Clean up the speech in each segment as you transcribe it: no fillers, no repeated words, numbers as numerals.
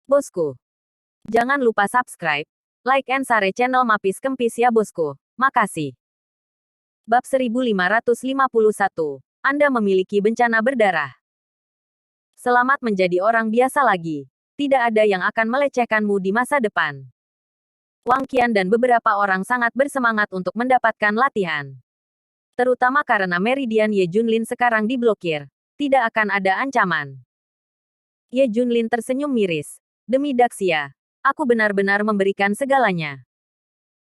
Bosku, jangan lupa subscribe, like and share channel Mapis Kempis ya bosku. Makasih. Bab 1551. Anda memiliki bencana berdarah. Selamat menjadi orang biasa lagi. Tidak ada yang akan melecehkanmu di masa depan. Wang Qian dan beberapa orang sangat bersemangat untuk mendapatkan latihan. Terutama karena meridian Ye Junlin sekarang diblokir. Tidak akan ada ancaman. Ye Junlin tersenyum miris. Demi Daxia, aku benar-benar memberikan segalanya.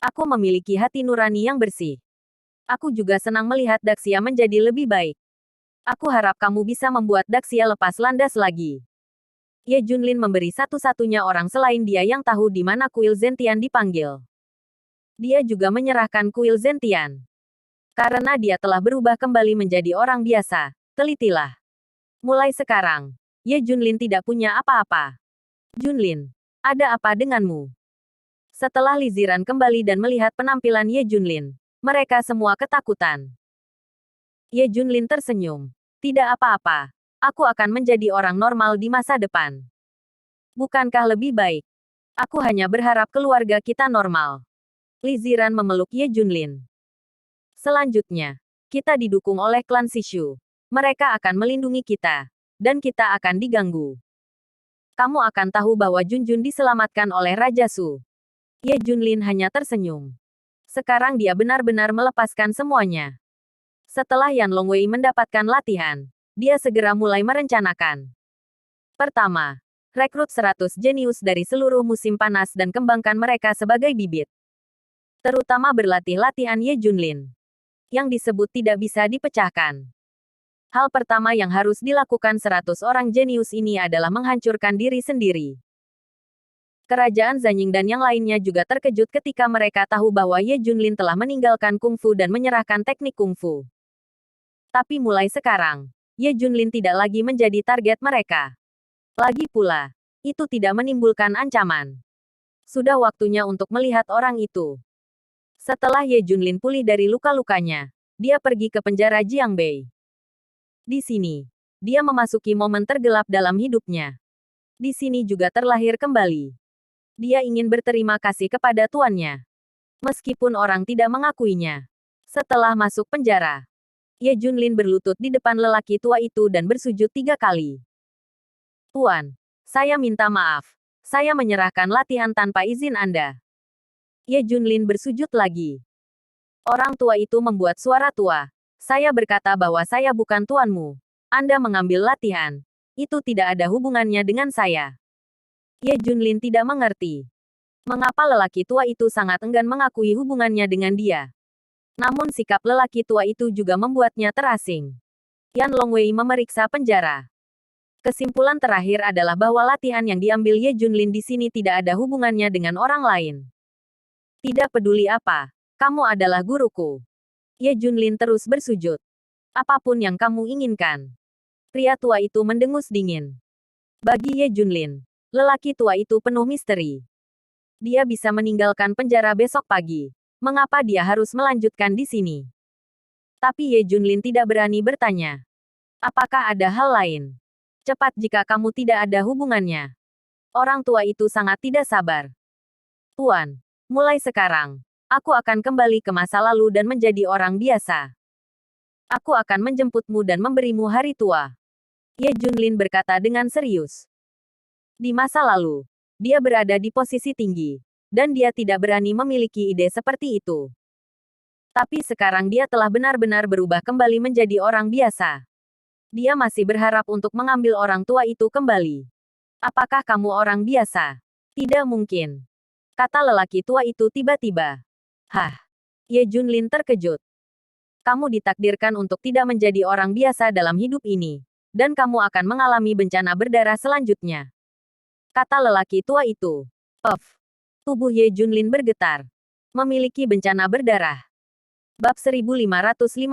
Aku memiliki hati nurani yang bersih. Aku juga senang melihat Daxia menjadi lebih baik. Aku harap kamu bisa membuat Daxia lepas landas lagi. Ye Junlin memberi satu-satunya orang selain dia yang tahu di mana kuil Zentian dipanggil. Dia juga menyerahkan kuil Zentian. Karena dia telah berubah kembali menjadi orang biasa, telitilah. Mulai sekarang, Ye Junlin tidak punya apa-apa. Junlin, ada apa denganmu? Setelah Li Ziran kembali dan melihat penampilan Ye Junlin, mereka semua ketakutan. Ye Junlin tersenyum. Tidak apa-apa. Aku akan menjadi orang normal di masa depan. Bukankah lebih baik? Aku hanya berharap keluarga kita normal. Li Ziran memeluk Ye Junlin. Selanjutnya, kita didukung oleh klan Sishu. Mereka akan melindungi kita. Dan kita akan diganggu. Kamu akan tahu bahwa Junjun diselamatkan oleh Raja Su. Ye Junlin hanya tersenyum. Sekarang dia benar-benar melepaskan semuanya. Setelah Yan Longwei mendapatkan latihan, dia segera mulai merencanakan. Pertama, rekrut 100 jenius dari seluruh musim panas dan kembangkan mereka sebagai bibit. Terutama berlatih latihan Ye Junlin. Yang disebut tidak bisa dipecahkan. Hal pertama yang harus dilakukan 100 orang jenius ini adalah menghancurkan diri sendiri. Kerajaan Zanying dan yang lainnya juga terkejut ketika mereka tahu bahwa Ye Junlin telah meninggalkan kungfu dan menyerahkan teknik kungfu. Tapi mulai sekarang, Ye Junlin tidak lagi menjadi target mereka. Lagi pula, itu tidak menimbulkan ancaman. Sudah waktunya untuk melihat orang itu. Setelah Ye Junlin pulih dari luka-lukanya, dia pergi ke penjara Jiangbei. Di sini, dia memasuki momen tergelap dalam hidupnya. Di sini juga terlahir kembali. Dia ingin berterima kasih kepada tuannya. Meskipun orang tidak mengakuinya. Setelah masuk penjara, Ye Junlin berlutut di depan lelaki tua itu dan bersujud 3 kali. Tuan, saya minta maaf. Saya menyerahkan latihan tanpa izin Anda. Ye Junlin bersujud lagi. Orang tua itu membuat suara tua. Saya berkata bahwa saya bukan tuanmu. Anda mengambil latihan. Itu tidak ada hubungannya dengan saya. Ye Junlin tidak mengerti. Mengapa lelaki tua itu sangat enggan mengakui hubungannya dengan dia. Namun sikap lelaki tua itu juga membuatnya terasing. Yan Longwei memeriksa penjara. Kesimpulan terakhir adalah bahwa latihan yang diambil Ye Junlin di sini tidak ada hubungannya dengan orang lain. Tidak peduli apa, kamu adalah guruku. Ye Junlin terus bersujud. Apapun yang kamu inginkan. Pria tua itu mendengus dingin. Bagi Ye Junlin, lelaki tua itu penuh misteri. Dia bisa meninggalkan penjara besok pagi. Mengapa dia harus melanjutkan di sini? Tapi Ye Junlin tidak berani bertanya. Apakah ada hal lain? Cepat jika kamu tidak ada hubungannya. Orang tua itu sangat tidak sabar. Tuan, mulai sekarang, aku akan kembali ke masa lalu dan menjadi orang biasa. Aku akan menjemputmu dan memberimu hari tua. Ye Junlin berkata dengan serius. Di masa lalu, dia berada di posisi tinggi. Dan dia tidak berani memiliki ide seperti itu. Tapi sekarang dia telah benar-benar berubah kembali menjadi orang biasa. Dia masih berharap untuk mengambil orang tua itu kembali. Apakah kamu orang biasa? Tidak mungkin. Kata lelaki tua itu tiba-tiba. Hah? Ye Junlin terkejut. Kamu ditakdirkan untuk tidak menjadi orang biasa dalam hidup ini. Dan kamu akan mengalami bencana berdarah selanjutnya. Kata lelaki tua itu. Puff. Tubuh Ye Junlin bergetar. Memiliki bencana berdarah. Bab 1552.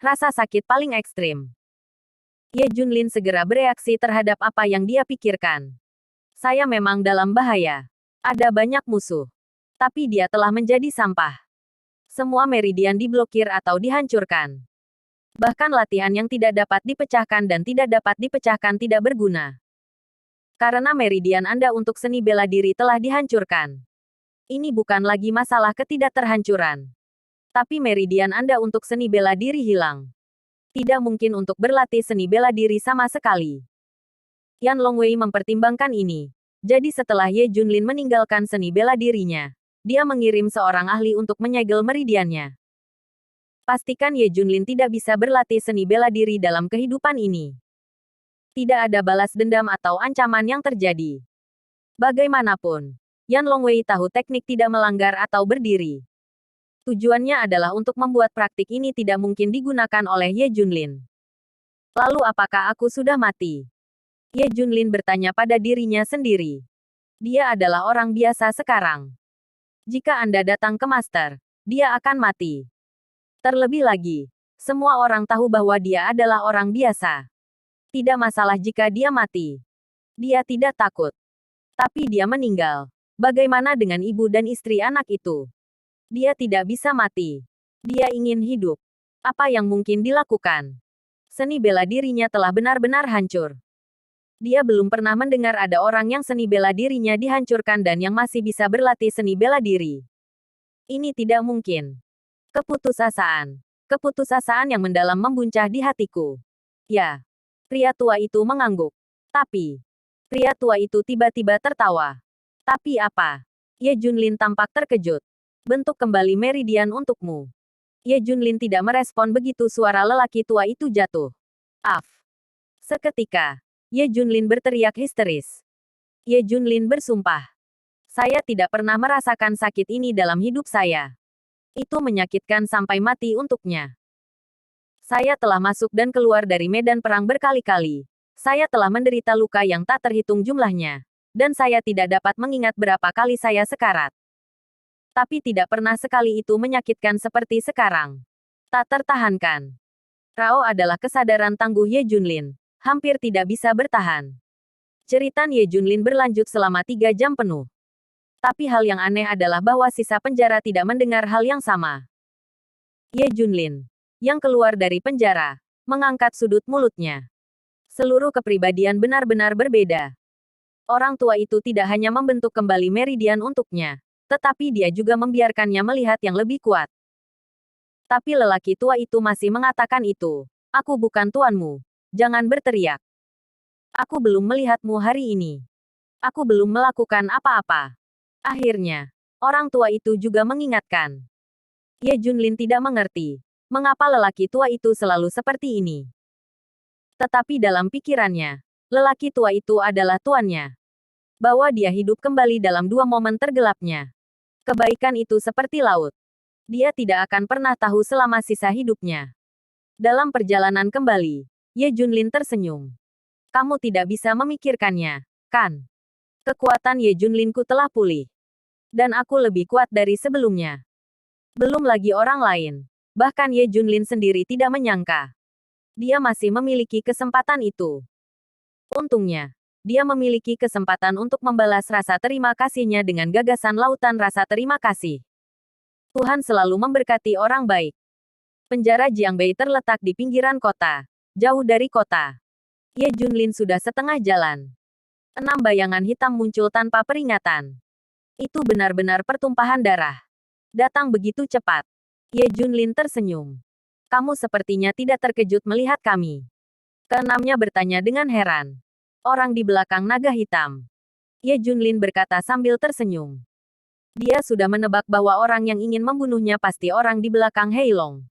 Rasa sakit paling ekstrim. Ye Junlin segera bereaksi terhadap apa yang dia pikirkan. Saya memang dalam bahaya. Ada banyak musuh. Tapi dia telah menjadi sampah. Semua meridian diblokir atau dihancurkan. Bahkan latihan yang tidak dapat dipecahkan dan tidak dapat dipecahkan tidak berguna. Karena meridian Anda untuk seni bela diri telah dihancurkan. Ini bukan lagi masalah ketidakterhancuran. Tapi meridian Anda untuk seni bela diri hilang. Tidak mungkin untuk berlatih seni bela diri sama sekali. Yan Longwei mempertimbangkan ini. Jadi setelah Ye Junlin meninggalkan seni bela dirinya, dia mengirim seorang ahli untuk menyegel meridiannya. Pastikan Ye Junlin tidak bisa berlatih seni bela diri dalam kehidupan ini. Tidak ada balas dendam atau ancaman yang terjadi. Bagaimanapun, Yan Longwei tahu teknik tidak melanggar atau berdiri. Tujuannya adalah untuk membuat praktik ini tidak mungkin digunakan oleh Ye Junlin. Lalu apakah aku sudah mati? Ye Junlin bertanya pada dirinya sendiri. Dia adalah orang biasa sekarang. Jika Anda datang ke Master, dia akan mati. Terlebih lagi, semua orang tahu bahwa dia adalah orang biasa. Tidak masalah jika dia mati. Dia tidak takut. Tapi dia meninggal. Bagaimana dengan ibu dan istri anak itu? Dia tidak bisa mati. Dia ingin hidup. Apa yang mungkin dilakukan? Seni bela dirinya telah benar-benar hancur. Dia belum pernah mendengar ada orang yang seni bela dirinya dihancurkan dan yang masih bisa berlatih seni bela diri. Ini tidak mungkin. Keputusasaan. Keputusasaan yang mendalam membuncah di hatiku. Ya. Pria tua itu mengangguk. Tapi, pria tua itu tiba-tiba tertawa. Tapi apa? Ye Junlin tampak terkejut. Bentuk kembali meridian untukmu. Ye Junlin tidak merespon begitu suara lelaki tua itu jatuh. Af. Seketika, Ye Junlin berteriak histeris. Ye Junlin bersumpah. Saya tidak pernah merasakan sakit ini dalam hidup saya. Itu menyakitkan sampai mati untuknya. Saya telah masuk dan keluar dari medan perang berkali-kali. Saya telah menderita luka yang tak terhitung jumlahnya. Dan saya tidak dapat mengingat berapa kali saya sekarat. Tapi tidak pernah sekali itu menyakitkan seperti sekarang. Tak tertahankan. Rao adalah kesadaran tangguh Ye Junlin. Hampir tidak bisa bertahan. Cerita Ye Junlin berlanjut selama 3 jam penuh. Tapi hal yang aneh adalah bahwa sisa penjara tidak mendengar hal yang sama. Ye Junlin, yang keluar dari penjara, mengangkat sudut mulutnya. Seluruh kepribadian benar-benar berbeda. Orang tua itu tidak hanya membentuk kembali meridian untuknya, tetapi dia juga membiarkannya melihat yang lebih kuat. Tapi lelaki tua itu masih mengatakan itu. Aku bukan tuanmu. Jangan berteriak. Aku belum melihatmu hari ini. Aku belum melakukan apa-apa. Akhirnya, orang tua itu juga mengingatkan. Ye Junlin tidak mengerti, mengapa lelaki tua itu selalu seperti ini. Tetapi dalam pikirannya, lelaki tua itu adalah tuannya. Bahwa dia hidup kembali dalam 2 momen tergelapnya. Kebaikan itu seperti laut. Dia tidak akan pernah tahu selama sisa hidupnya. Dalam perjalanan kembali, Ye Junlin tersenyum. Kamu tidak bisa memikirkannya, kan? Kekuatan Ye Junlinku telah pulih. Dan aku lebih kuat dari sebelumnya. Belum lagi orang lain. Bahkan Ye Junlin sendiri tidak menyangka. Dia masih memiliki kesempatan itu. Untungnya, dia memiliki kesempatan untuk membalas rasa terima kasihnya dengan gagasan lautan rasa terima kasih. Tuhan selalu memberkati orang baik. Penjara Jiangbei terletak di pinggiran kota. Jauh dari kota. Ye Junlin sudah setengah jalan. 6 bayangan hitam muncul tanpa peringatan. Itu benar-benar pertumpahan darah. Datang begitu cepat. Ye Junlin tersenyum. Kamu sepertinya tidak terkejut melihat kami. Keenamnya bertanya dengan heran. Orang di belakang naga hitam. Ye Junlin berkata sambil tersenyum. Dia sudah menebak bahwa orang yang ingin membunuhnya pasti orang di belakang Heilong.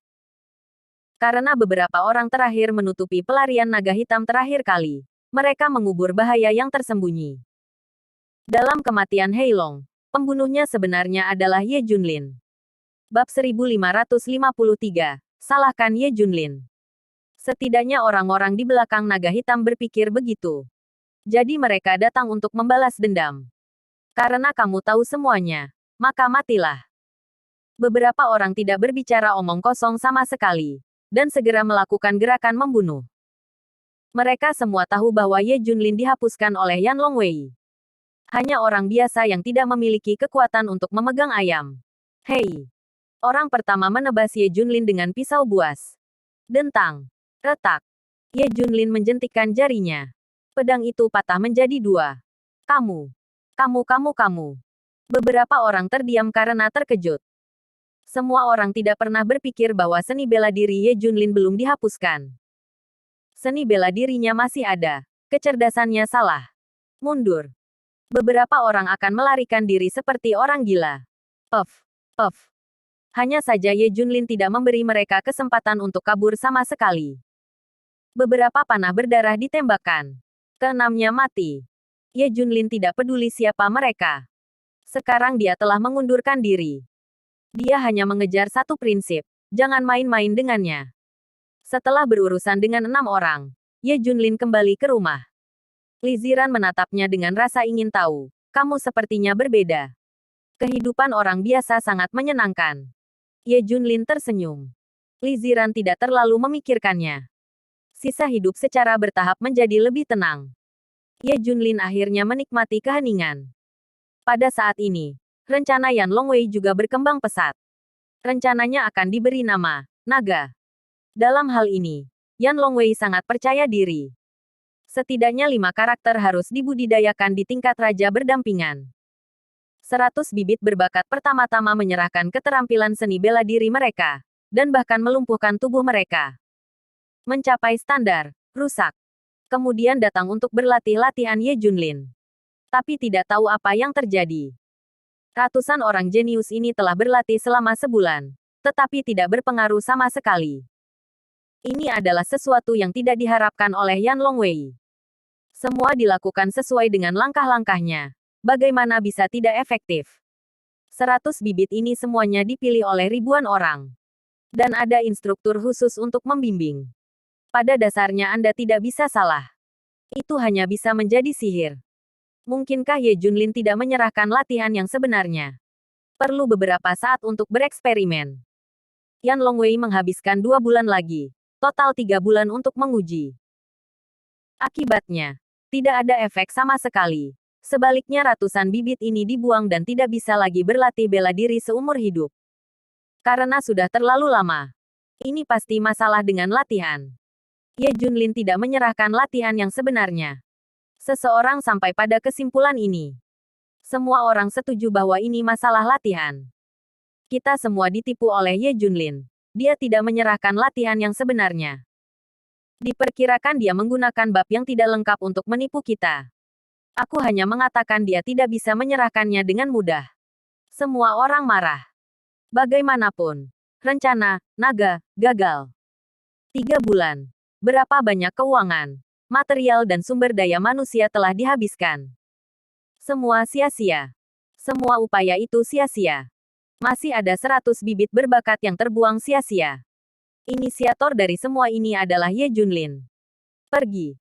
Karena beberapa orang terakhir menutupi pelarian naga hitam terakhir kali. Mereka mengubur bahaya yang tersembunyi. Dalam kematian Heilong, pembunuhnya sebenarnya adalah Ye Junlin. Bab 1553. Salahkan Ye Junlin. Setidaknya orang-orang di belakang naga hitam berpikir begitu. Jadi mereka datang untuk membalas dendam. Karena kamu tahu semuanya, maka matilah. Beberapa orang tidak berbicara omong kosong sama sekali. Dan segera melakukan gerakan membunuh. Mereka semua tahu bahwa Ye Junlin dihapuskan oleh Yan Longwei. Hanya orang biasa yang tidak memiliki kekuatan untuk memegang ayam. Hei! Orang pertama menebas Ye Junlin dengan pisau buas. Dentang. Retak. Ye Junlin menjentikkan jarinya. Pedang itu patah menjadi dua. Kamu. Kamu. Beberapa orang terdiam karena terkejut. Semua orang tidak pernah berpikir bahwa seni bela diri Ye Junlin belum dihapuskan. Seni bela dirinya masih ada. Kecerdasannya salah. Mundur. Beberapa orang akan melarikan diri seperti orang gila. Puff. Puff. Hanya saja Ye Junlin tidak memberi mereka kesempatan untuk kabur sama sekali. Beberapa panah berdarah ditembakkan. Keenamnya mati. Ye Junlin tidak peduli siapa mereka. Sekarang dia telah mengundurkan diri. Dia hanya mengejar satu prinsip, jangan main-main dengannya. Setelah berurusan dengan 6 orang, Ye Junlin kembali ke rumah. Li Ziran menatapnya dengan rasa ingin tahu. Kamu sepertinya berbeda. Kehidupan orang biasa sangat menyenangkan. Ye Junlin tersenyum. Li Ziran tidak terlalu memikirkannya. Sisa hidup secara bertahap menjadi lebih tenang. Ye Junlin akhirnya menikmati keheningan. Pada saat ini, rencana Yan Longwei juga berkembang pesat. Rencananya akan diberi nama Naga. Dalam hal ini, Yan Longwei sangat percaya diri. Setidaknya 5 karakter harus dibudidayakan di tingkat raja berdampingan. 100 bibit berbakat pertama-tama menyerahkan keterampilan seni bela diri mereka, dan bahkan melumpuhkan tubuh mereka. Mencapai standar, rusak. Kemudian datang untuk berlatih latihan Ye Junlin. Tapi tidak tahu apa yang terjadi. Ratusan orang jenius ini telah berlatih selama sebulan, tetapi tidak berpengaruh sama sekali. Ini adalah sesuatu yang tidak diharapkan oleh Yan Longwei. Semua dilakukan sesuai dengan langkah-langkahnya. Bagaimana bisa tidak efektif? 100 bibit ini semuanya dipilih oleh ribuan orang. Dan ada instruktur khusus untuk membimbing. Pada dasarnya Anda tidak bisa salah. Itu hanya bisa menjadi sihir. Mungkinkah Ye Junlin tidak menyerahkan latihan yang sebenarnya? Perlu beberapa saat untuk bereksperimen. Yan Longwei menghabiskan 2 bulan lagi. Total 3 bulan untuk menguji. Akibatnya, tidak ada efek sama sekali. Sebaliknya ratusan bibit ini dibuang dan tidak bisa lagi berlatih bela diri seumur hidup. Karena sudah terlalu lama. Ini pasti masalah dengan latihan. Ye Junlin tidak menyerahkan latihan yang sebenarnya. Seseorang sampai pada kesimpulan ini. Semua orang setuju bahwa ini masalah latihan. Kita semua ditipu oleh Ye Junlin. Dia tidak menyerahkan latihan yang sebenarnya. Diperkirakan dia menggunakan bab yang tidak lengkap untuk menipu kita. Aku hanya mengatakan dia tidak bisa menyerahkannya dengan mudah. Semua orang marah. Bagaimanapun, rencana Naga gagal. 3 bulan. Berapa banyak keuangan, material dan sumber daya manusia telah dihabiskan. Semua sia-sia. Semua upaya itu sia-sia. Masih ada 100 bibit berbakat yang terbuang sia-sia. Inisiator dari semua ini adalah Ye Junlin. Pergi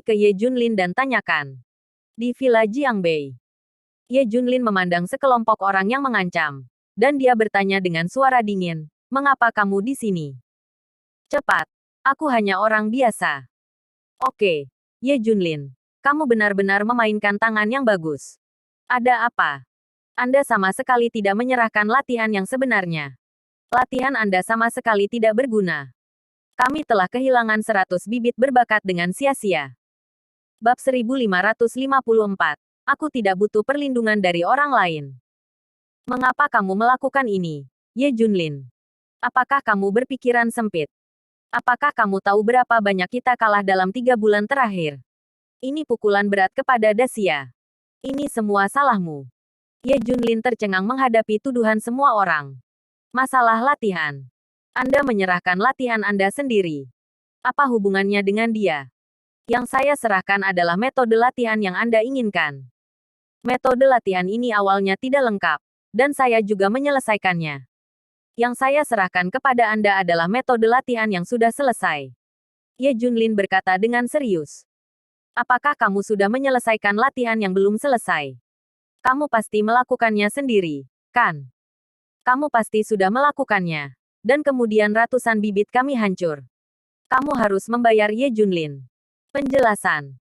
ke Ye Junlin dan tanyakan. Di Villa Jiangbei. Ye Junlin memandang sekelompok orang yang mengancam. Dan dia bertanya dengan suara dingin, mengapa kamu di sini? Cepat. Aku hanya orang biasa. Oke, Ye Junlin. Kamu benar-benar memainkan tangan yang bagus. Ada apa? Anda sama sekali tidak menyerahkan latihan yang sebenarnya. Latihan Anda sama sekali tidak berguna. Kami telah kehilangan 100 bibit berbakat dengan sia-sia. Bab 1554. Aku tidak butuh perlindungan dari orang lain. Mengapa kamu melakukan ini, Ye Junlin? Apakah kamu berpikiran sempit? Apakah kamu tahu berapa banyak kita kalah dalam 3 bulan terakhir? Ini pukulan berat kepada Dacia. Ini semua salahmu. Ye Junlin tercengang menghadapi tuduhan semua orang. Masalah latihan. Anda menyerahkan latihan Anda sendiri. Apa hubungannya dengan dia? Yang saya serahkan adalah metode latihan yang Anda inginkan. Metode latihan ini awalnya tidak lengkap, dan saya juga menyelesaikannya. Yang saya serahkan kepada Anda adalah metode latihan yang sudah selesai. Ye Junlin berkata dengan serius. Apakah kamu sudah menyelesaikan latihan yang belum selesai? Kamu pasti melakukannya sendiri, kan? Kamu pasti sudah melakukannya. Dan kemudian ratusan bibit kami hancur. Kamu harus membayar Ye Junlin. Penjelasan.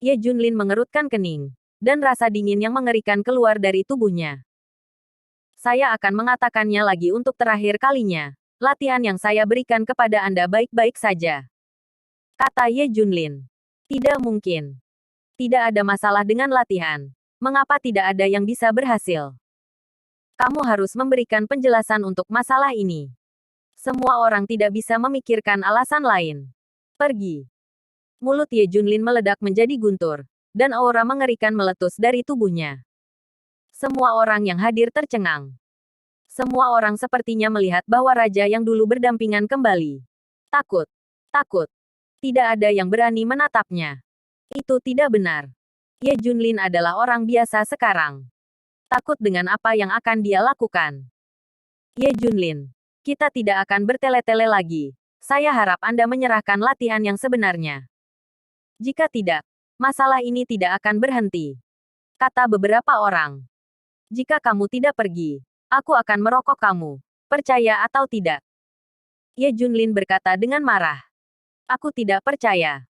Ye Junlin mengerutkan kening. Dan rasa dingin yang mengerikan keluar dari tubuhnya. Saya akan mengatakannya lagi untuk terakhir kalinya. Latihan yang saya berikan kepada Anda baik-baik saja. Kata Ye Junlin. Tidak mungkin. Tidak ada masalah dengan latihan. Mengapa tidak ada yang bisa berhasil? Kamu harus memberikan penjelasan untuk masalah ini. Semua orang tidak bisa memikirkan alasan lain. Pergi. Mulut Ye Junlin meledak menjadi guntur, dan aura mengerikan meletus dari tubuhnya. Semua orang yang hadir tercengang. Semua orang sepertinya melihat bahwa raja yang dulu berdampingan kembali. Takut. Takut. Tidak ada yang berani menatapnya. Itu tidak benar. Ye Junlin adalah orang biasa sekarang. Takut dengan apa yang akan dia lakukan. Ye Junlin, kita tidak akan bertele-tele lagi. Saya harap Anda menyerahkan latihan yang sebenarnya. Jika tidak, masalah ini tidak akan berhenti. Kata beberapa orang. Jika kamu tidak pergi, aku akan merokok kamu. Percaya atau tidak? Ye Junlin berkata dengan marah. Aku tidak percaya.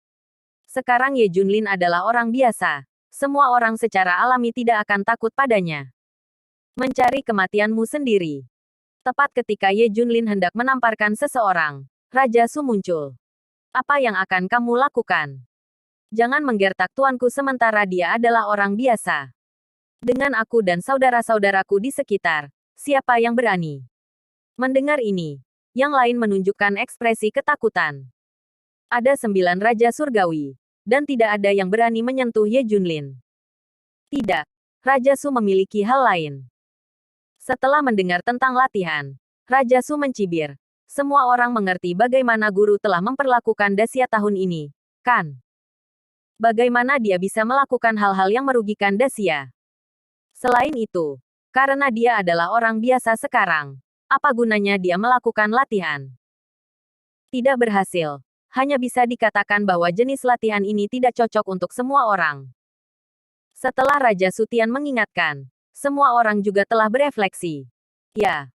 Sekarang Ye Junlin adalah orang biasa. Semua orang secara alami tidak akan takut padanya. Mencari kematianmu sendiri. Tepat ketika Ye Junlin hendak menamparkan seseorang, Raja Su muncul. Apa yang akan kamu lakukan? Jangan menggertak tuanku sementara dia adalah orang biasa. Dengan aku dan saudara-saudaraku di sekitar, siapa yang berani? Mendengar ini, yang lain menunjukkan ekspresi ketakutan. Ada 9 Raja Surgawi, dan tidak ada yang berani menyentuh Ye Junlin. Tidak, Raja Su memiliki hal lain. Setelah mendengar tentang latihan, Raja Su mencibir. Semua orang mengerti bagaimana guru telah memperlakukan Dacia tahun ini, kan? Bagaimana dia bisa melakukan hal-hal yang merugikan Dacia? Selain itu, karena dia adalah orang biasa sekarang, apa gunanya dia melakukan latihan? Tidak berhasil. Hanya bisa dikatakan bahwa jenis latihan ini tidak cocok untuk semua orang. Setelah Raja Sutian mengingatkan, semua orang juga telah berefleksi. Ya,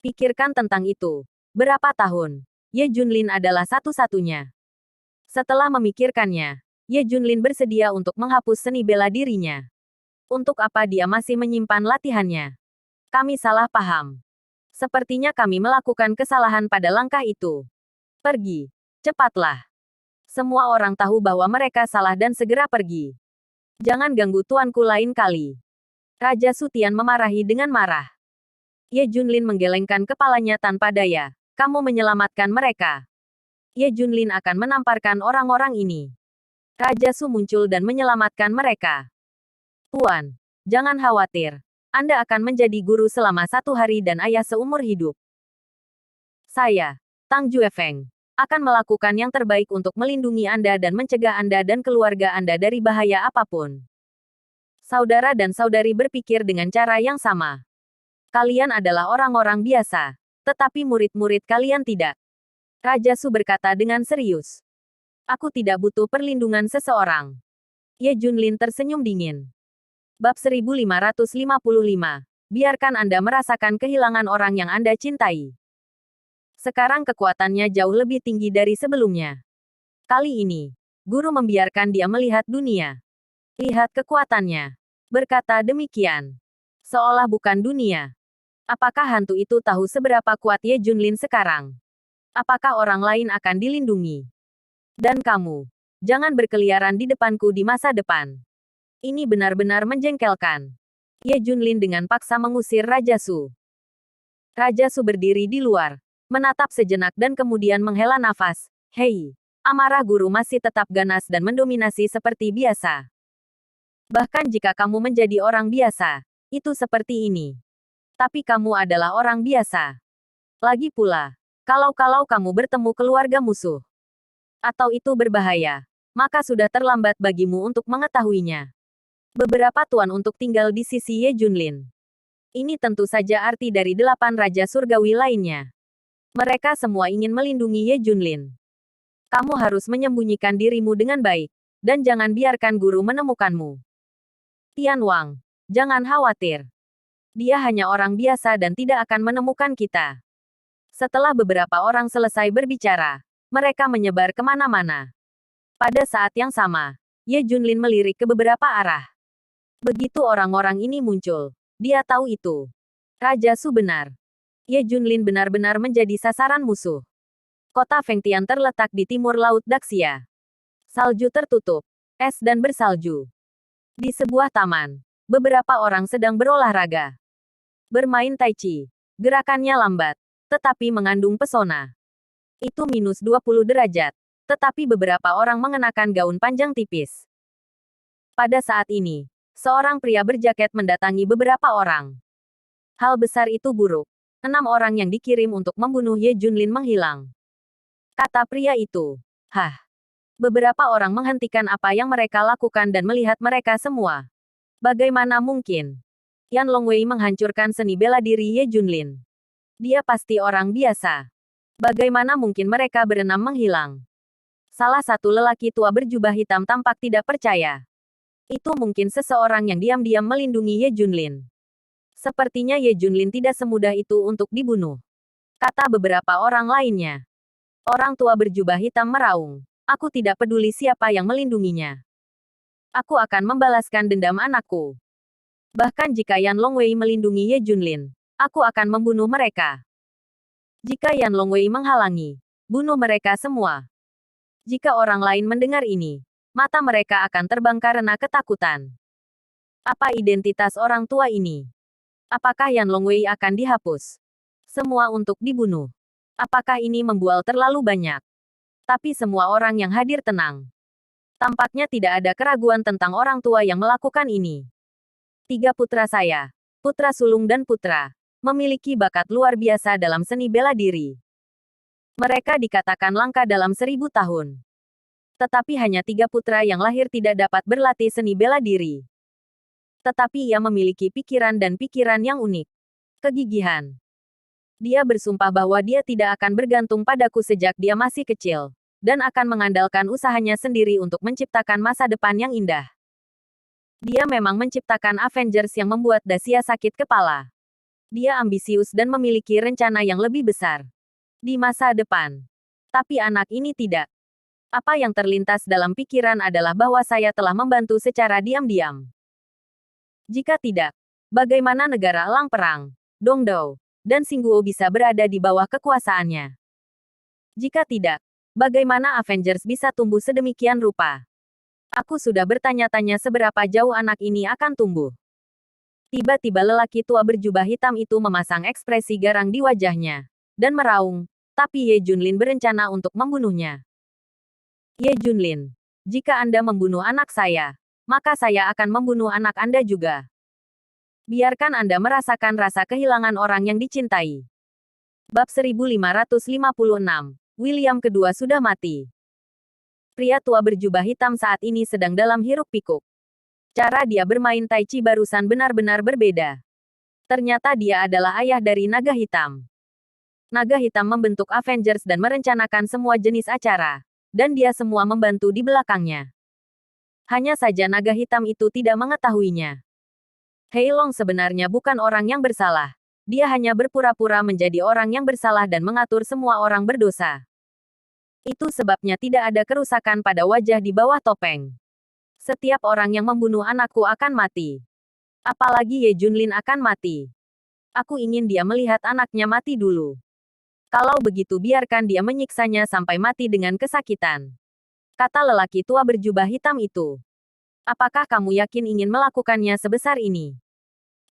pikirkan tentang itu. Berapa tahun? Ye Junlin adalah satu-satunya. Setelah memikirkannya, Ye Junlin bersedia untuk menghapus seni bela dirinya. Untuk apa dia masih menyimpan latihannya? Kami salah paham. Sepertinya kami melakukan kesalahan pada langkah itu. Pergi. Cepatlah. Semua orang tahu bahwa mereka salah dan segera pergi. Jangan ganggu tuanku lain kali. Raja Sutian memarahi dengan marah. Ye Junlin menggelengkan kepalanya tanpa daya. Kamu menyelamatkan mereka. Ye Junlin akan menamparkan orang-orang ini. Raja Su muncul dan menyelamatkan mereka. Tuan, jangan khawatir. Anda akan menjadi guru selama 1 hari dan ayah seumur hidup. Saya, Tang Juefeng, akan melakukan yang terbaik untuk melindungi Anda dan mencegah Anda dan keluarga Anda dari bahaya apapun. Saudara dan saudari berpikir dengan cara yang sama. Kalian adalah orang-orang biasa, tetapi murid-murid kalian tidak. Raja Su berkata dengan serius. Aku tidak butuh perlindungan seseorang. Ye Junlin tersenyum dingin. Bab 1555. Biarkan Anda merasakan kehilangan orang yang Anda cintai. Sekarang kekuatannya jauh lebih tinggi dari sebelumnya. Kali ini, guru membiarkan dia melihat dunia. Lihat kekuatannya. Berkata demikian. Seolah bukan dunia. Apakah hantu itu tahu seberapa kuat Ye Junlin sekarang? Apakah orang lain akan dilindungi? Dan kamu, jangan berkeliaran di depanku di masa depan. Ini benar-benar menjengkelkan. Ye Junlin dengan paksa mengusir Raja Su. Raja Su berdiri di luar, menatap sejenak dan kemudian menghela nafas. Hei, amarah guru masih tetap ganas dan mendominasi seperti biasa. Bahkan jika kamu menjadi orang biasa, itu seperti ini. Tapi kamu adalah orang biasa. Lagi pula, kalau kamu bertemu keluarga musuh, atau itu berbahaya, maka sudah terlambat bagimu untuk mengetahuinya. Beberapa tuan untuk tinggal di sisi Ye Junlin. Ini tentu saja arti dari 8 Raja Surgawi lainnya. Mereka semua ingin melindungi Ye Junlin. Kamu harus menyembunyikan dirimu dengan baik, dan jangan biarkan guru menemukanmu. Tian Wang, jangan khawatir. Dia hanya orang biasa dan tidak akan menemukan kita. Setelah beberapa orang selesai berbicara, mereka menyebar kemana-mana. Pada saat yang sama, Ye Junlin melirik ke beberapa arah. Begitu orang-orang ini muncul, dia tahu itu. Raja Su benar. Ye Junlin benar-benar menjadi sasaran musuh. Kota Fengtian terletak di timur Laut Daxia. Salju tertutup. es dan bersalju. Di sebuah taman, beberapa orang sedang berolahraga. Bermain tai chi. Gerakannya lambat, tetapi mengandung pesona. Itu minus 20 derajat. Tetapi beberapa orang mengenakan gaun panjang tipis. Pada saat ini, seorang pria berjaket mendatangi beberapa orang. Hal besar itu buruk. 6 orang yang dikirim untuk membunuh Ye Junlin menghilang. Kata pria itu. Hah. Beberapa orang menghentikan apa yang mereka lakukan dan melihat mereka semua. Bagaimana mungkin? Yan Longwei menghancurkan seni bela diri Ye Junlin. Dia pasti orang biasa. Bagaimana mungkin mereka berenam menghilang? Salah satu lelaki tua berjubah hitam tampak tidak percaya. Itu mungkin seseorang yang diam-diam melindungi Ye Junlin. Sepertinya Ye Junlin tidak semudah itu untuk dibunuh. Kata beberapa orang lainnya. Orang tua berjubah hitam meraung. Aku tidak peduli siapa yang melindunginya. Aku akan membalaskan dendam anakku. Bahkan jika Yan Longwei melindungi Ye Junlin, aku akan membunuh mereka. Jika Yan Longwei menghalangi, bunuh mereka semua. Jika orang lain mendengar ini, mata mereka akan terbang karena ketakutan. Apa identitas orang tua ini? Apakah Yan Longwei akan dihapus? Semua untuk dibunuh. Apakah ini membual terlalu banyak? Tapi semua orang yang hadir tenang. Tampaknya tidak ada keraguan tentang orang tua yang melakukan ini. 3 putra saya, putra sulung dan putra, memiliki bakat luar biasa dalam seni bela diri. Mereka dikatakan langka dalam 1000 tahun. Tetapi hanya 3 putra yang lahir tidak dapat berlatih seni bela diri. Tetapi ia memiliki pikiran dan pikiran yang unik. Kegigihan. Dia bersumpah bahwa dia tidak akan bergantung padaku sejak dia masih kecil, dan akan mengandalkan usahanya sendiri untuk menciptakan masa depan yang indah. Dia memang menciptakan Avengers yang membuat Dacia sakit kepala. Dia ambisius dan memiliki rencana yang lebih besar di masa depan. Tapi anak ini tidak. Apa yang terlintas dalam pikiran adalah bahwa saya telah membantu secara diam-diam. Jika tidak, bagaimana negara Elang Perang, Dongdao, dan Xingguo bisa berada di bawah kekuasaannya? Jika tidak, bagaimana Avengers bisa tumbuh sedemikian rupa? Aku sudah bertanya-tanya seberapa jauh anak ini akan tumbuh. Tiba-tiba lelaki tua berjubah hitam itu memasang ekspresi garang di wajahnya, dan meraung, tapi Ye Junlin berencana untuk membunuhnya. Ye Junlin, jika Anda membunuh anak saya, maka saya akan membunuh anak Anda juga. Biarkan Anda merasakan rasa kehilangan orang yang dicintai. Bab 1556, William kedua sudah mati. Pria tua berjubah hitam saat ini sedang dalam hiruk-pikuk. Cara dia bermain tai chi barusan benar-benar berbeda. Ternyata dia adalah ayah dari naga hitam. Naga hitam membentuk Avengers dan merencanakan semua jenis acara, dan dia semua membantu di belakangnya. Hanya saja naga hitam itu tidak mengetahuinya. Hei Long sebenarnya bukan orang yang bersalah. Dia hanya berpura-pura menjadi orang yang bersalah dan mengatur semua orang berdosa. Itu sebabnya tidak ada kerusakan pada wajah di bawah topeng. Setiap orang yang membunuh anakku akan mati. Apalagi Ye Junlin akan mati. Aku ingin dia melihat anaknya mati dulu. Kalau begitu biarkan dia menyiksanya sampai mati dengan kesakitan. Kata lelaki tua berjubah hitam itu. Apakah kamu yakin ingin melakukannya sebesar ini?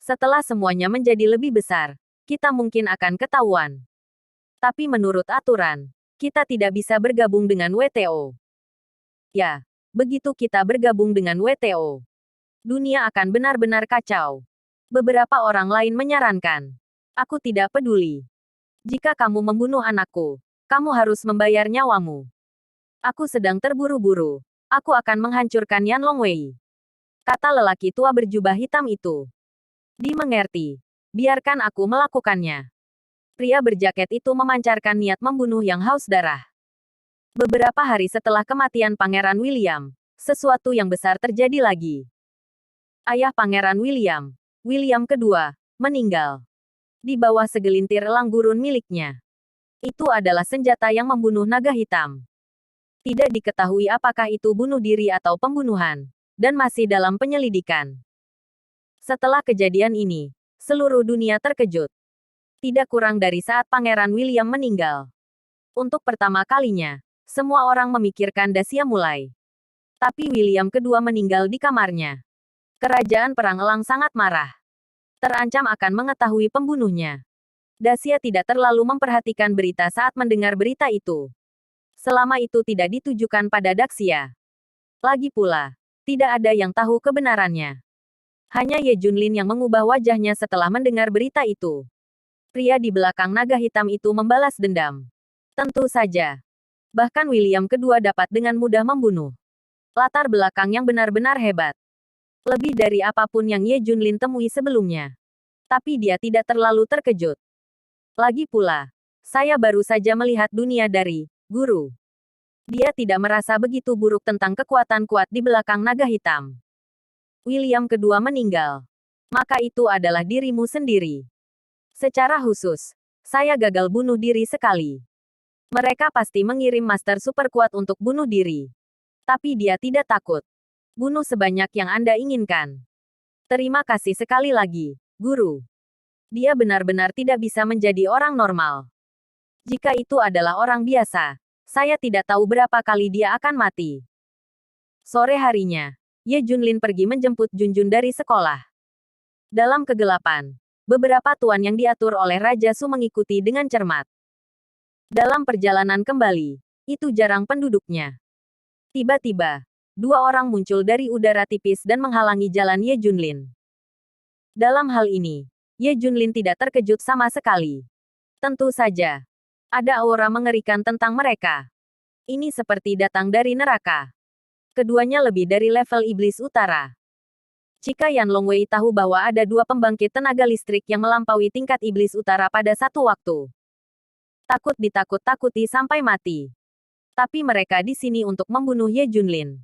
Setelah semuanya menjadi lebih besar, kita mungkin akan ketahuan. Tapi menurut aturan, kita tidak bisa bergabung dengan WTO. Ya, begitu kita bergabung dengan WTO, dunia akan benar-benar kacau. Beberapa orang lain menyarankan. Aku tidak peduli. Jika kamu membunuh anakku, kamu harus membayar nyawamu. Aku sedang terburu-buru. Aku akan menghancurkan Yan Longwei. Kata lelaki tua berjubah hitam itu. Dimengerti. Biarkan aku melakukannya. Pria berjaket itu memancarkan niat membunuh yang haus darah. Beberapa hari setelah kematian Pangeran William, sesuatu yang besar terjadi lagi. Ayah Pangeran William, William kedua, meninggal. Di bawah segelintir elang gurun miliknya. Itu adalah senjata yang membunuh naga hitam. Tidak diketahui apakah itu bunuh diri atau pembunuhan, dan masih dalam penyelidikan. Setelah kejadian ini, seluruh dunia terkejut. Tidak kurang dari saat Pangeran William meninggal. Untuk pertama kalinya, semua orang memikirkan Dacia mulai Tapi William kedua meninggal di kamarnya. Kerajaan Perang Elang sangat marah. Terancam akan mengetahui pembunuhnya. Dacia tidak terlalu memperhatikan berita saat mendengar berita itu. Selama itu tidak ditujukan pada Daxia. Lagi pula, tidak ada yang tahu kebenarannya. Hanya Ye Junlin yang mengubah wajahnya setelah mendengar berita itu. Pria di belakang naga hitam itu membalas dendam. Tentu saja. Bahkan William kedua dapat dengan mudah membunuh. Latar belakang yang benar-benar hebat. Lebih dari apapun yang Ye Junlin temui sebelumnya. Tapi dia tidak terlalu terkejut. Lagi pula, saya baru saja melihat dunia dari guru. Dia tidak merasa begitu buruk tentang kekuatan kuat di belakang naga hitam. William kedua meninggal. Maka itu adalah dirimu sendiri. Secara khusus, saya gagal bunuh diri sekali. Mereka pasti mengirim master super kuat untuk bunuh diri. Tapi dia tidak takut. Bunuh sebanyak yang Anda inginkan. Terima kasih sekali lagi, guru. Dia benar-benar tidak bisa menjadi orang normal. Jika itu adalah orang biasa, saya tidak tahu berapa kali dia akan mati. Sore harinya, Ye Junlin pergi menjemput Junjun dari sekolah. Dalam kegelapan, beberapa tuan yang diatur oleh Raja Su mengikuti dengan cermat. Dalam perjalanan kembali, itu jarang penduduknya. Tiba-tiba, dua orang muncul dari udara tipis dan menghalangi jalan Ye Junlin. Dalam hal ini, Ye Junlin tidak terkejut sama sekali. Tentu saja, ada aura mengerikan tentang mereka. Ini seperti datang dari neraka. Keduanya lebih dari level iblis utara. Jika Yan Longwei tahu bahwa ada dua pembangkit tenaga listrik yang melampaui tingkat iblis utara pada satu waktu. Takut ditakut-takuti sampai mati. Tapi mereka di sini untuk membunuh Ye Junlin.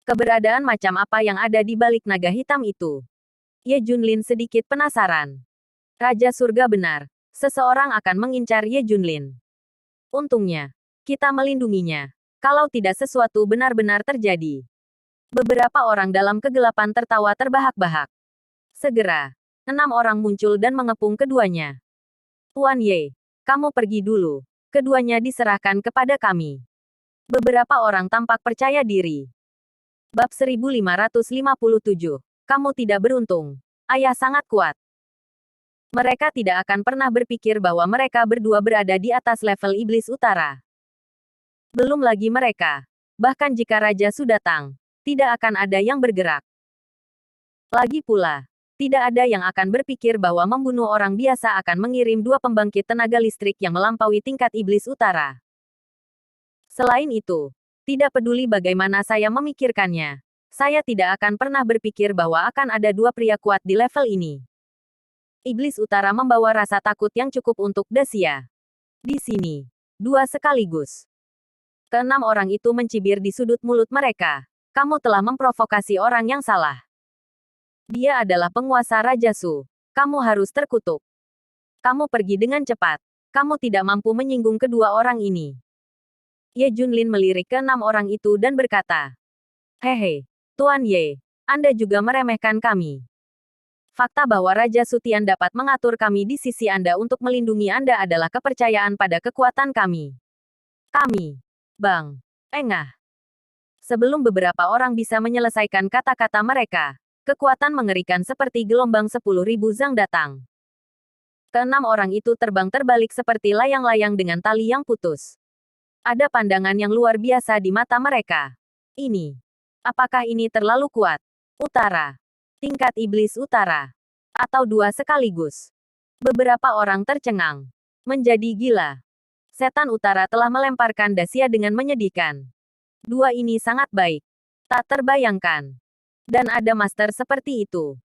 Keberadaan macam apa yang ada di balik naga hitam itu? Ye Junlin sedikit penasaran. Raja Surga benar, seseorang akan mengincar Ye Junlin. Untungnya, kita melindunginya. Kalau tidak sesuatu benar-benar terjadi. Beberapa orang dalam kegelapan tertawa terbahak-bahak. Segera, 6 orang muncul dan mengepung keduanya. Tuan Ye, kamu pergi dulu. Keduanya diserahkan kepada kami. Beberapa orang tampak percaya diri. Bab 1557. Kamu tidak beruntung. Ayah sangat kuat. Mereka tidak akan pernah berpikir bahwa mereka berdua berada di atas level iblis utara. Belum lagi mereka. Bahkan jika Raja Su datang, tidak akan ada yang bergerak. Lagi pula, tidak ada yang akan berpikir bahwa membunuh orang biasa akan mengirim dua pembangkit tenaga listrik yang melampaui tingkat iblis utara. Selain itu, tidak peduli bagaimana saya memikirkannya, saya tidak akan pernah berpikir bahwa akan ada dua pria kuat di level ini. Iblis utara membawa rasa takut yang cukup untuk Dacia. Di sini, dua sekaligus. Keenam orang itu mencibir di sudut mulut mereka. Kamu telah memprovokasi orang yang salah. Dia adalah penguasa Raja Su. Kamu harus terkutuk. Kamu pergi dengan cepat. Kamu tidak mampu menyinggung kedua orang ini. Ye Junlin melirik ke 6 orang itu dan berkata, Hehe, Tuan Ye, Anda juga meremehkan kami. Fakta bahwa Raja Sutian dapat mengatur kami di sisi Anda untuk melindungi Anda adalah kepercayaan pada kekuatan kami. Kami. Bang. Engah. Sebelum beberapa orang bisa menyelesaikan kata-kata mereka, kekuatan mengerikan seperti gelombang 10.000 zang datang. Keenam orang itu terbang terbalik seperti layang-layang dengan tali yang putus. Ada pandangan yang luar biasa di mata mereka. Ini. Apakah ini terlalu kuat? Utara. Tingkat iblis utara. Atau dua sekaligus. Beberapa orang tercengang. Menjadi gila. Setan utara telah melemparkan Dacia dengan menyedihkan. Dua ini sangat baik. Tak terbayangkan. Dan ada master seperti itu.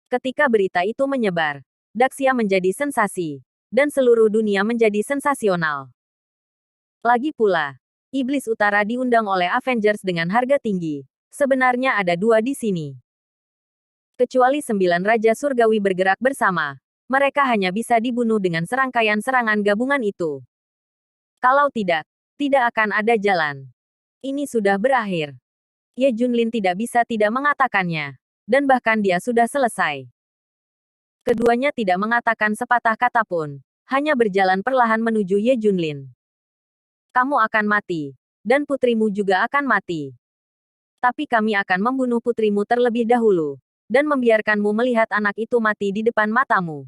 Ketika berita itu menyebar, Daxia menjadi sensasi. Dan seluruh dunia menjadi sensasional. Lagi pula, iblis utara diundang oleh Avengers dengan harga tinggi. Sebenarnya ada dua di sini. Kecuali 9 Raja Surgawi bergerak bersama, mereka hanya bisa dibunuh dengan serangkaian serangan gabungan itu. Kalau tidak, tidak akan ada jalan. Ini sudah berakhir. Ye Junlin tidak bisa tidak mengatakannya. Dan bahkan dia sudah selesai. Keduanya tidak mengatakan sepatah kata pun. Hanya berjalan perlahan menuju Ye Junlin. Kamu akan mati. Dan putrimu juga akan mati. Tapi kami akan membunuh putrimu terlebih dahulu. Dan membiarkanmu melihat anak itu mati di depan matamu.